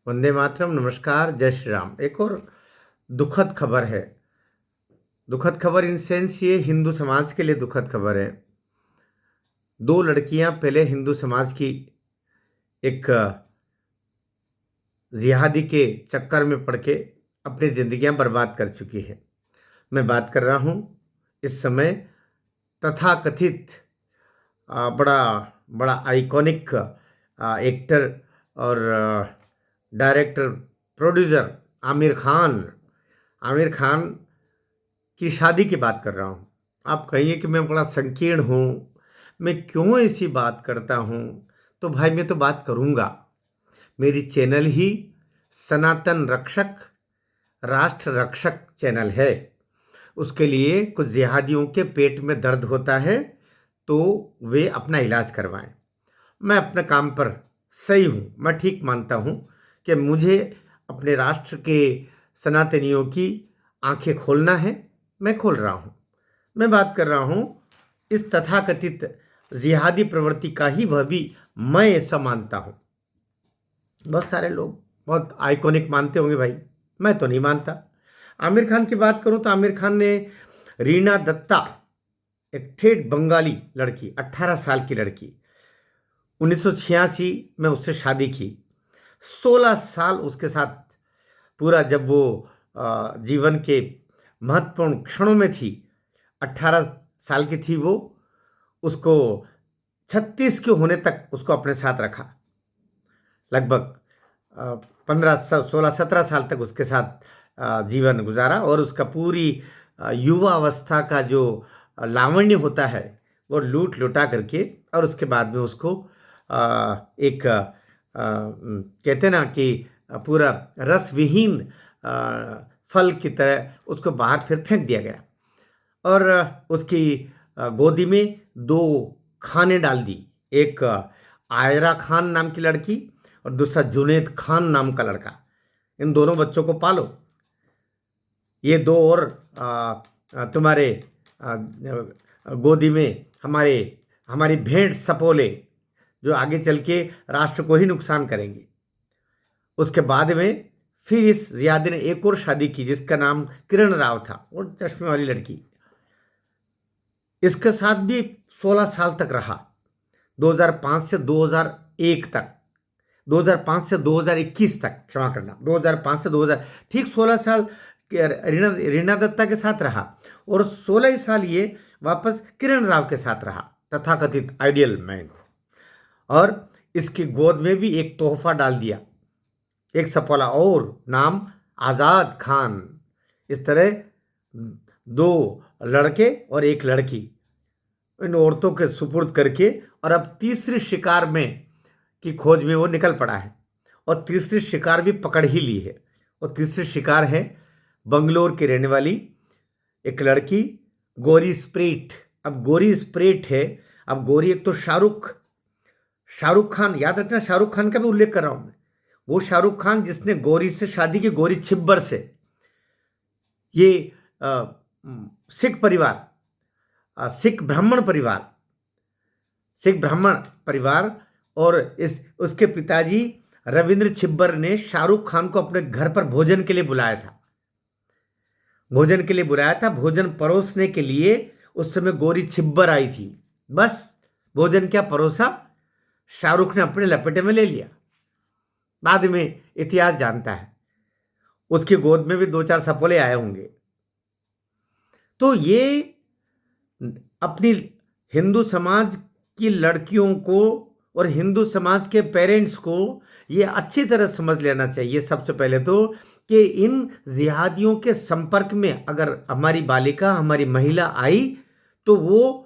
वंदे मातरम। नमस्कार, जय श्री राम। एक और दुखद खबर है। दुखद खबर इन सेंस ये हिंदू समाज के लिए दुखद खबर है। दो लड़कियां पहले हिंदू समाज की एक जिहादी के चक्कर में पड़ के अपनी जिंदगियां बर्बाद कर चुकी है। मैं बात कर रहा हूं इस समय तथाकथित बड़ा बड़ा आइकॉनिक एक्टर और डायरेक्टर प्रोड्यूसर आमिर खान। आमिर खान की शादी की बात कर रहा हूँ। आप कहिए कि मैं बड़ा संकीर्ण हूँ, मैं क्यों ऐसी बात करता हूँ? तो भाई मैं तो बात करूँगा। मेरी चैनल ही सनातन रक्षक, राष्ट्र रक्षक चैनल है। उसके लिए कुछ जिहादियों के पेट में दर्द होता है तो वे अपना इलाज करवाएं। मैं अपने काम पर सही हूँ। मैं ठीक मानता हूँ कि मुझे अपने राष्ट्र के सनातनियों की आंखें खोलना है। मैं खोल रहा हूँ। मैं बात कर रहा हूँ इस तथाकथित जिहादी प्रवृत्ति का ही। वह भी मैं ऐसा मानता हूँ। बहुत सारे लोग बहुत आइकॉनिक मानते होंगे भाई, मैं तो नहीं मानता। आमिर खान की बात करूँ तो आमिर खान ने रीना दत्ता, एक ठेठ बंगाली लड़की, 18 साल की लड़की, 1986 में उससे शादी की। 16 साल उसके साथ पूरा, जब वो जीवन के महत्वपूर्ण क्षणों में थी, 18 साल की थी वो, उसको 36 के होने तक उसको अपने साथ रखा। लगभग 15 16 17 साल तक उसके साथ जीवन गुजारा और उसका पूरी युवा अवस्था का जो लावण्य होता है वो लूट लुटा करके, और उसके बाद में उसको एक कहते हैं ना कि पूरा रस विहीन फल की तरह उसको बाहर फिर फेंक दिया गया। और उसकी गोदी में दो खाने डाल दी। एक आयरा खान नाम की लड़की और दूसरा जुनेद खान नाम का लड़का। इन दोनों बच्चों को पालो। ये दो और तुम्हारे गोदी में हमारे हमारी भेंट सपोले, जो आगे चल के राष्ट्र को ही नुकसान करेंगे। उसके बाद में फिर इस जियादी ने एक और शादी की जिसका नाम किरण राव था, और चश्मे वाली लड़की। इसके साथ भी 16 साल तक रहा, 2005 से 2001 तक, 2005 से 2021 तक, क्षमा करना, 2005 से 2000, ठीक 16 साल रीना रीना दत्ता के साथ रहा, और 16 साल ये वापस किरण राव के साथ रहा, तथाकथित आइडियल मैन। और इसकी गोद में भी एक तोहफा डाल दिया, एक सपोला, और नाम आज़ाद खान। इस तरह दो लड़के और एक लड़की इन औरतों के सुपुर्द करके, और अब तीसरी शिकार में की खोज में वो निकल पड़ा है, और तीसरी शिकार भी पकड़ ही ली है। और तीसरी शिकार है बंगलोर की रहने वाली एक लड़की, गोरी स्प्रेट। अब गोरी स्प्रेट है। अब गोरी, एक तो शाहरुख खान, याद रखना, शाहरुख खान का भी उल्लेख कर रहा हूं मैं। वो शाहरुख खान जिसने गोरी से शादी की, गोरी छिब्बर से। ये सिख परिवार, सिख ब्राह्मण परिवार, सिख ब्राह्मण परिवार। और इस उसके पिताजी रविंद्र छिब्बर ने शाहरुख खान को अपने घर पर भोजन के लिए बुलाया था। भोजन के लिए बुलाया था, भोजन परोसने के लिए उस समय गोरी छिब्बर आई थी। बस भोजन क्या परोसा, शाहरुख ने अपने लपेटे में ले लिया। बाद में इतिहास जानता है, उसकी गोद में भी 2 4 सपोले आए होंगे। तो ये अपनी हिंदू समाज की लड़कियों को और हिंदू समाज के पेरेंट्स को ये अच्छी तरह समझ लेना चाहिए, सबसे पहले तो, कि इन जिहादियों के संपर्क में अगर हमारी बालिका, हमारी महिला आई तो वो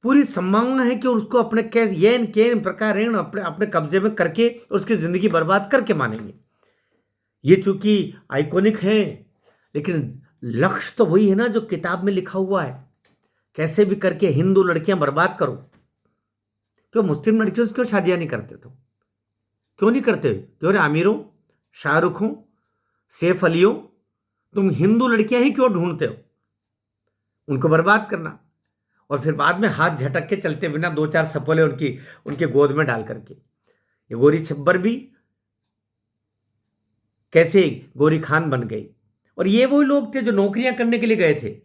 पूरी संभावना है कि उसको अपने कैसे येन केन प्रकार अपने अपने कब्जे में करके उसकी जिंदगी बर्बाद करके मानेंगे। ये चूंकि आइकॉनिक है, लेकिन लक्ष्य तो वही है ना जो किताब में लिखा हुआ है, कैसे भी करके हिंदू लड़कियां बर्बाद करो। क्यों मुस्लिम लड़कियों से क्यों शादियां नहीं करते? तो क्यों नहीं करते? क्यों रे आमिरों, शाहरुखों, सैफ अलियों, तुम हिंदू लड़कियां ही क्यों ढूंढते हो उनको बर्बाद करना? और फिर बाद में हाथ झटक के चलते बिना 2 4 सपोले उनकी उनके गोद में डाल करके। ये गोरी छब्बर भी कैसे गोरी खान बन गई। और ये वो लोग थे जो नौकरियां करने के लिए गए थे।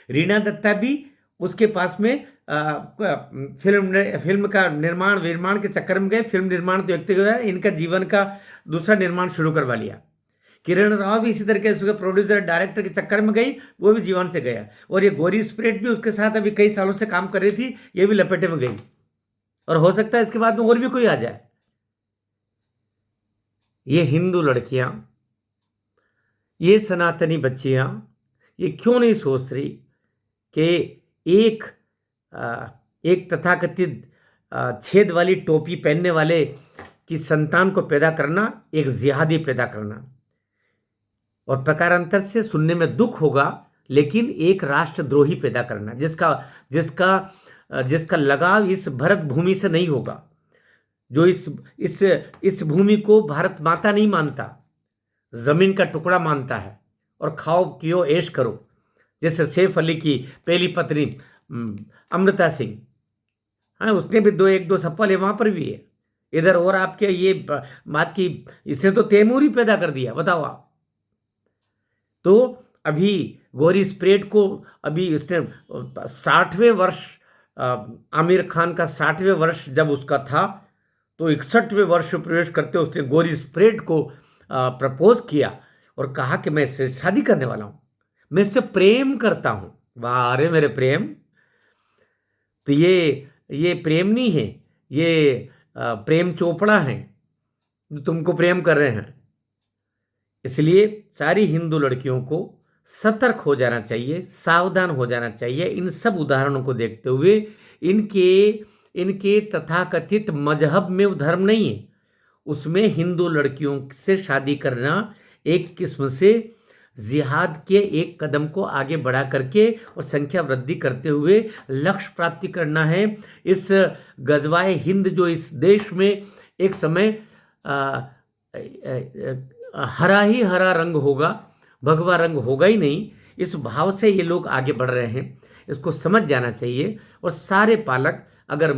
रीना दत्ता भी उसके पास में फिल्म का निर्माण के चक्कर में गए। फिल्म निर्माण तो एक गया, इनका जीवन का दूसरा निर्माण शुरू करवा लिया। किरण राव भी इसी तरीके से प्रोड्यूसर डायरेक्टर के चक्कर में गई, वो भी जीवन से गया। और ये गोरी स्प्रेट भी उसके साथ अभी कई सालों से काम कर रही थी, ये भी लपेटे में गई। और हो सकता है इसके बाद में और भी कोई आ जाए। ये हिंदू लड़कियां, ये सनातनी बच्चियां, ये क्यों नहीं सोच रही कि एक तथाकथित छेद वाली टोपी पहनने वाले की संतान को पैदा करना एक जिहादी पैदा करना, और प्रकारांतर से सुनने में दुख होगा, लेकिन एक राष्ट्रद्रोही पैदा करना जिसका जिसका जिसका लगाव इस भरत भूमि से नहीं होगा, जो इस भूमि को भारत माता नहीं मानता, जमीन का टुकड़ा मानता है। और खाओ पियो ऐश करो, जैसे सैफ अली की पहली पत्नी अमृता सिंह, हाँ उसने भी एक दो सफल है, वहां पर भी है इधर। और आपके ये बात की, इसने तो तैमूर ही पैदा कर दिया, बताओ आप। तो अभी गौरी स्प्रेट को अभी इसने 60वें वर्ष, आमिर खान का 60वें वर्ष जब उसका था, तो 61वें वर्ष में प्रवेश करते उसने गौरी स्प्रेट को प्रपोज किया और कहा कि मैं इससे शादी करने वाला हूं, मैं इससे प्रेम करता हूं। वाह, अरे मेरे प्रेम, तो ये प्रेम नहीं है, ये प्रेम चोपड़ा है जो तुमको प्रेम कर रहे हैं। इसलिए सारी हिंदू लड़कियों को सतर्क हो जाना चाहिए, सावधान हो जाना चाहिए। इन सब उदाहरणों को देखते हुए, इनके तथाकथित मजहब में वो धर्म नहीं है, उसमें हिंदू लड़कियों से शादी करना एक किस्म से जिहाद के एक कदम को आगे बढ़ा करके और संख्या वृद्धि करते हुए लक्ष्य प्राप्ति करना है। इस गजवाए हिंद जो इस देश में एक समय हरा ही हरा रंग होगा, भगवा रंग होगा ही नहीं, इस भाव से ये लोग आगे बढ़ रहे हैं, इसको समझ जाना चाहिए। और सारे पालक अगर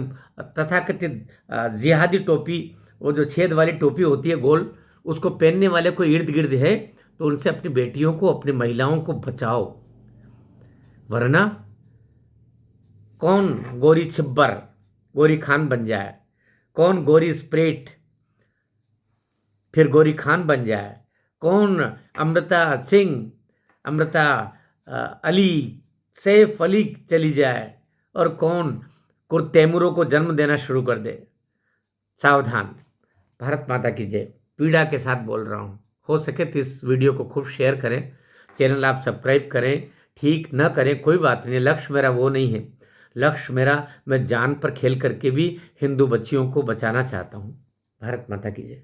तथाकथित जिहादी टोपी, वो जो छेद वाली टोपी होती है गोल, उसको पहनने वाले कोई इर्द गिर्द है तो उनसे अपनी बेटियों को, अपनी महिलाओं को बचाओ, वरना कौन गोरी छिब्बर गोरी खान बन जाए, कौन गोरी स्प्रेट फिर गोरी खान बन जाए, कौन अमृता सिंह, अमृता अली, सैफ अली चली जाए, और कौन तैमूरों को जन्म देना शुरू कर दे। सावधान। भारत माता की जय। पीड़ा के साथ बोल रहा हूँ। हो सके तो इस वीडियो को खूब शेयर करें, चैनल आप सब्सक्राइब करें, ठीक न करें कोई बात नहीं, लक्ष्य मेरा वो नहीं है। लक्ष्य मेरा, मैं जान पर खेल करके भी हिंदू बच्चियों को बचाना चाहता हूँ। भारत माता की जय।